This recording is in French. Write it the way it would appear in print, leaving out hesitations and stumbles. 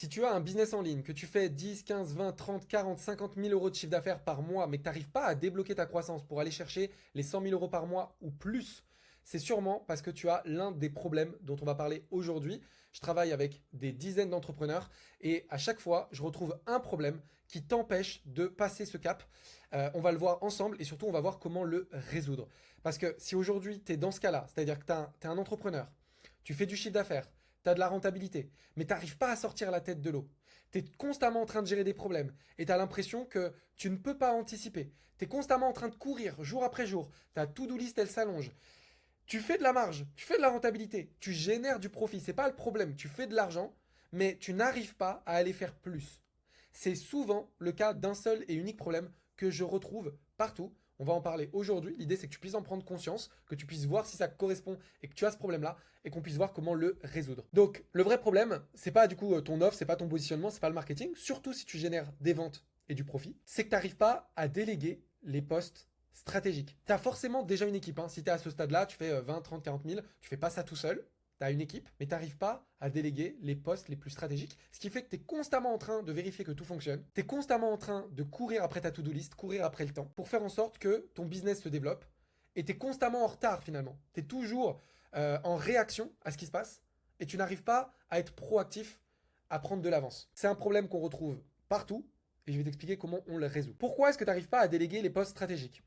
Si tu as un business en ligne, que tu fais 10, 15, 20, 30, 40, 50 000 euros de chiffre d'affaires par mois, mais que tu n'arrives pas à débloquer ta croissance pour aller chercher les 100 000 euros par mois ou plus, c'est sûrement parce que tu as l'un des problèmes dont on va parler aujourd'hui. Je travaille avec des dizaines d'entrepreneurs et à chaque fois, je retrouve un problème qui t'empêche de passer ce cap. On va le voir ensemble et surtout, on va voir comment le résoudre. Parce que si aujourd'hui, tu es dans ce cas-là, c'est-à-dire que tu es un entrepreneur, tu fais du chiffre d'affaires, tu as de la rentabilité, mais tu n'arrives pas à sortir la tête de l'eau. Tu es constamment en train de gérer des problèmes et tu as l'impression que tu ne peux pas anticiper. Tu es constamment en train de courir jour après jour. Ta to-do list, elle s'allonge. Tu fais de la marge, tu fais de la rentabilité, tu génères du profit. C'est pas le problème. Tu fais de l'argent, mais tu n'arrives pas à aller faire plus. C'est souvent le cas d'un seul et unique problème que je retrouve partout. On va en parler aujourd'hui. L'idée, c'est que tu puisses en prendre conscience, que tu puisses voir si ça correspond et que tu as ce problème-là et qu'on puisse voir comment le résoudre. Donc, le vrai problème, c'est pas du coup ton offre, c'est pas ton positionnement, c'est pas le marketing, surtout si tu génères des ventes et du profit, c'est que tu n'arrives pas à déléguer les postes stratégiques. Tu as forcément déjà une équipe. Hein. Si tu es à ce stade-là, tu fais 20, 30, 40 000, tu fais pas ça tout seul. Tu as une équipe, mais tu n'arrives pas à déléguer les postes les plus stratégiques, ce qui fait que tu es constamment en train de vérifier que tout fonctionne, tu es constamment en train de courir après ta to-do list, courir après le temps, pour faire en sorte que ton business se développe, et tu es constamment en retard finalement. Tu es toujours en réaction à ce qui se passe, et tu n'arrives pas à être proactif, à prendre de l'avance. C'est un problème qu'on retrouve partout, et je vais t'expliquer comment on le résout. Pourquoi est-ce que tu n'arrives pas à déléguer les postes stratégiques?